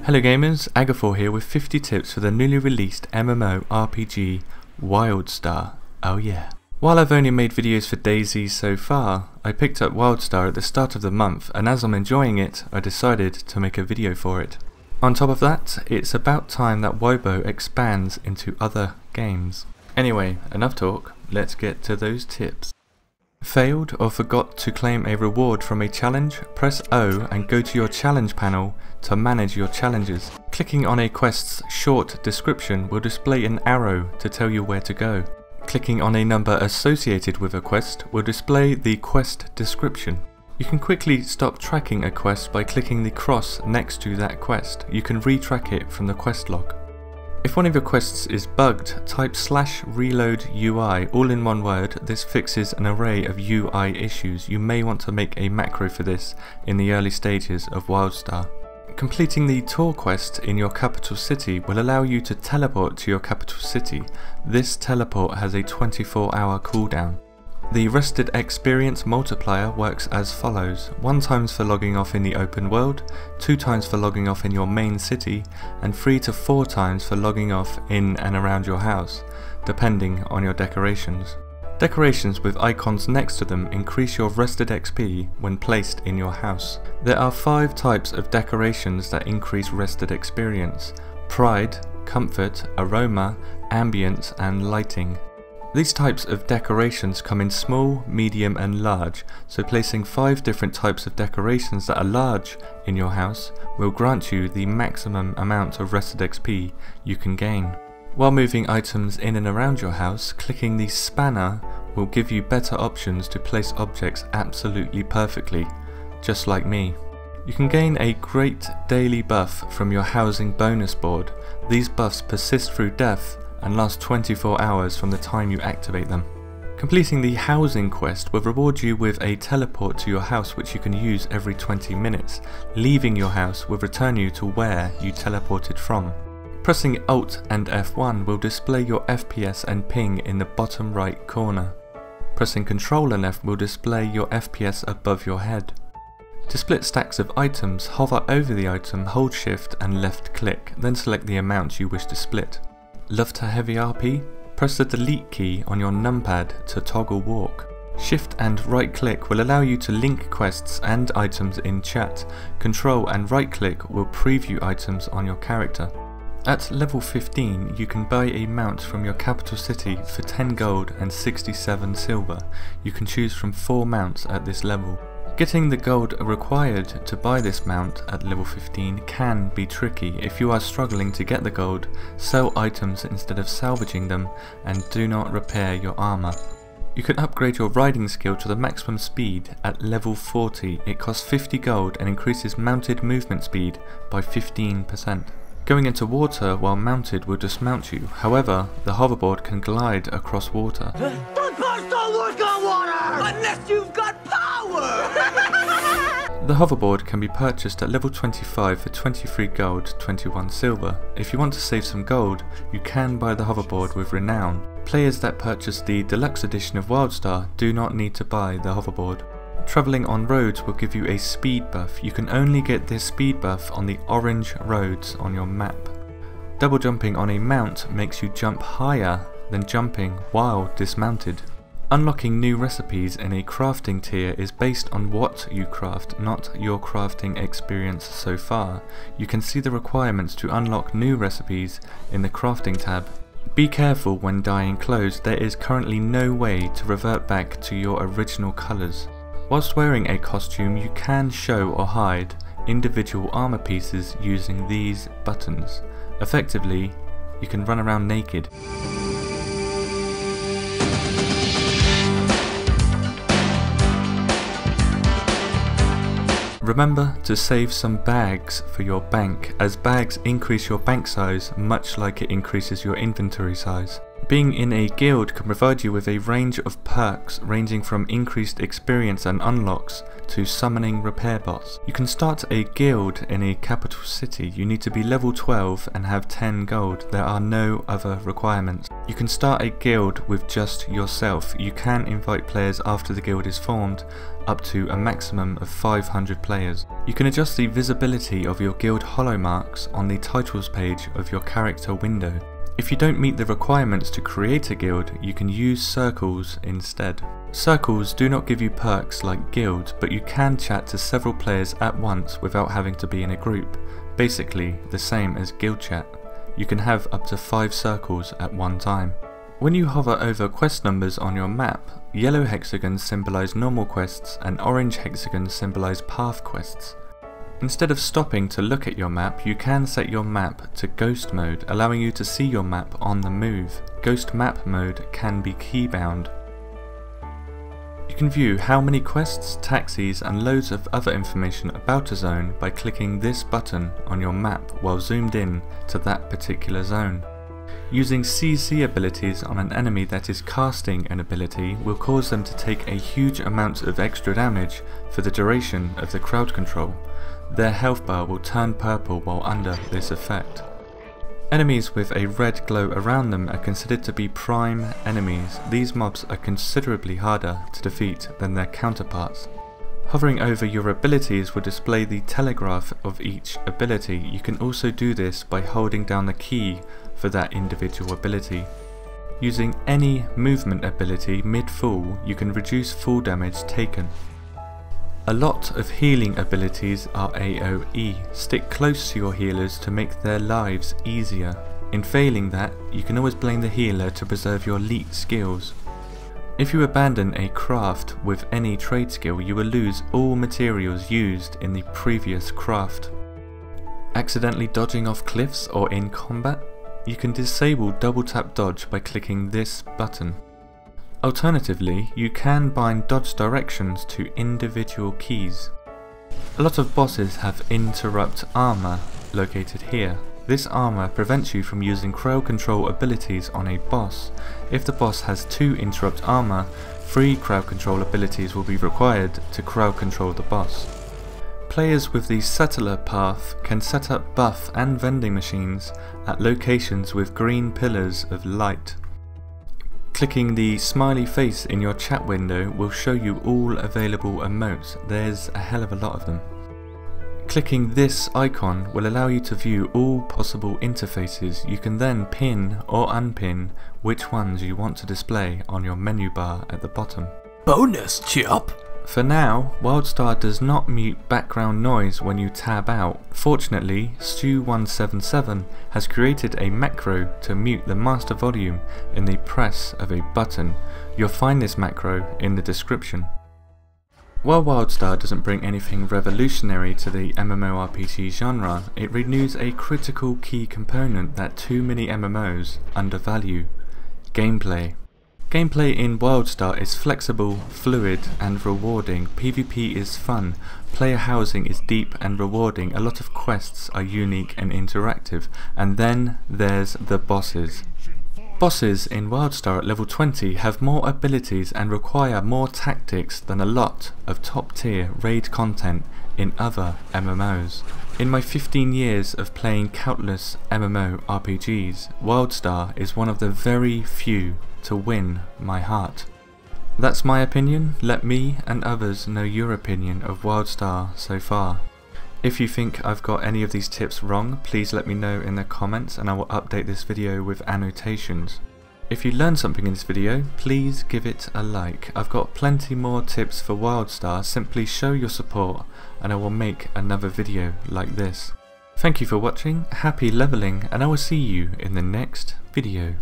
Hello gamers, Agafor here with 50 tips for the newly released MMO RPG WildStar. Oh yeah. While I've only made videos for DayZ so far, I picked up WildStar at the start of the month, and as I'm enjoying it, I decided to make a video for it. On top of that, it's about time that WOBO expands into other games. Anyway, enough talk, let's get to those tips. Failed or forgot to claim a reward from a challenge? Press O and go to your challenge panel to manage your challenges. Clicking on a quest's short description will display an arrow to tell you where to go. Clicking on a number associated with a quest will display the quest description. You can quickly stop tracking a quest by clicking the cross next to that quest. You can retrack it from the quest log. If one of your quests is bugged, type /reload/UI all in one word. This fixes an array of UI issues. You may want to make a macro for this in the early stages of WildStar. Completing the tour quest in your capital city will allow you to teleport to your capital city. This teleport has a 24-hour cooldown. The rested experience multiplier works as follows: 1 times for logging off in the open world, 2 times for logging off in your main city, and 3 to 4 times for logging off in and around your house, depending on your decorations. Decorations with icons next to them increase your rested XP when placed in your house. There are 5 types of decorations that increase rested experience: pride, comfort, aroma, ambience, and lighting. These types of decorations come in small, medium and large, so placing 5 different types of decorations that are large in your house will grant you the maximum amount of rested XP you can gain. While moving items in and around your house, clicking the spanner will give you better options to place objects absolutely perfectly, just like me. You can gain a great daily buff from your housing bonus board. These buffs persist through death and last 24 hours from the time you activate them. Completing the housing quest will reward you with a teleport to your house, which you can use every 20 minutes. Leaving your house will return you to where you teleported from. Pressing Alt and F1 will display your FPS and ping in the bottom right corner. Pressing Ctrl and F will display your FPS above your head. To split stacks of items, hover over the item, hold Shift and left click, then select the amount you wish to split. Love to heavy RP? Press the delete key on your numpad to toggle walk. Shift and right click will allow you to link quests and items in chat. Control and right click will preview items on your character. At level 15 you can buy a mount from your capital city for 10 gold and 67 silver. You can choose from 4 mounts at this level. Getting the gold required to buy this mount at level 15 can be tricky. If you are struggling to get the gold, sell items instead of salvaging them, and do not repair your armor. You can upgrade your riding skill to the maximum speed at level 40. It costs 50 gold and increases mounted movement speed by 15%. Going into water while mounted will dismount you. However, the hoverboard can glide across water. Don't work on water unless you've got power! The hoverboard can be purchased at level 25 for 23 gold, 21 silver. If you want to save some gold, you can buy the hoverboard with renown. Players that purchase the deluxe edition of WildStar do not need to buy the hoverboard. Travelling on roads will give you a speed buff. You can only get this speed buff on the orange roads on your map. Double jumping on a mount makes you jump higher than jumping while dismounted. Unlocking new recipes in a crafting tier is based on what you craft, not your crafting experience so far. You can see the requirements to unlock new recipes in the crafting tab. Be careful when dyeing clothes. There is currently no way to revert back to your original colours. Whilst wearing a costume, you can show or hide individual armor pieces using these buttons. Effectively, you can run around naked. Remember to save some bags for your bank, as bags increase your bank size much like it increases your inventory size. Being in a guild can provide you with a range of perks ranging from increased experience and unlocks to summoning repair bots. You can start a guild in a capital city. You need to be level 12 and have 10 gold. There are no other requirements. You can start a guild with just yourself. You can invite players after the guild is formed, up to a maximum of 500 players. You can adjust the visibility of your guild hollow marks on the titles page of your character window. If you don't meet the requirements to create a guild, you can use circles instead. Circles do not give you perks like guilds, but you can chat to several players at once without having to be in a group. Basically the same as guild chat. You can have up to 5 circles at one time. When you hover over quest numbers on your map, yellow hexagons symbolize normal quests and orange hexagons symbolize path quests. Instead of stopping to look at your map, you can set your map to ghost mode, allowing you to see your map on the move. Ghost map mode can be keybound. You can view how many quests, taxis and loads of other information about a zone by clicking this button on your map while zoomed in to that particular zone. Using CC abilities on an enemy that is casting an ability will cause them to take a huge amount of extra damage for the duration of the crowd control. Their health bar will turn purple while under this effect. Enemies with a red glow around them are considered to be prime enemies. These mobs are considerably harder to defeat than their counterparts. Hovering over your abilities will display the telegraph of each ability. You can also do this by holding down the key for that individual ability. Using any movement ability mid-fall, you can reduce fall damage taken. A lot of healing abilities are AoE. Stick close to your healers to make their lives easier. In failing that, you can always blame the healer to preserve your elite skills. If you abandon a craft with any trade skill, you will lose all materials used in the previous craft. Accidentally dodging off cliffs or in combat? You can disable double tap dodge by clicking this button. Alternatively, you can bind dodge directions to individual keys. A lot of bosses have interrupt armor located here. This armor prevents you from using crowd control abilities on a boss. If the boss has 2 interrupt armor, 3 crowd control abilities will be required to crowd control the boss. Players with the settler path can set up buff and vending machines at locations with green pillars of light. Clicking the smiley face in your chat window will show you all available emotes. There's a hell of a lot of them. Clicking this icon will allow you to view all possible interfaces. You can then pin or unpin which ones you want to display on your menu bar at the bottom. Bonus, Chip! For now, WildStar does not mute background noise when you tab out. Fortunately, Stu177 has created a macro to mute the master volume in the press of a button. You'll find this macro in the description. While WildStar doesn't bring anything revolutionary to the MMORPG genre, it renews a critical key component that too many MMOs undervalue: gameplay. Gameplay in WildStar is flexible, fluid and rewarding. PvP is fun, player housing is deep and rewarding, a lot of quests are unique and interactive, and then there's the bosses. Bosses in WildStar at level 20 have more abilities and require more tactics than a lot of top tier raid content in other MMOs. In my 15 years of playing countless MMORPGs, WildStar is one of the very few to win my heart. That's my opinion. Let me and others know your opinion of WildStar so far. If you think I've got any of these tips wrong, please let me know in the comments and I will update this video with annotations. If you learned something in this video, please give it a like. I've got plenty more tips for WildStar. Simply show your support and I will make another video like this. Thank you for watching, happy leveling, and I will see you in the next video.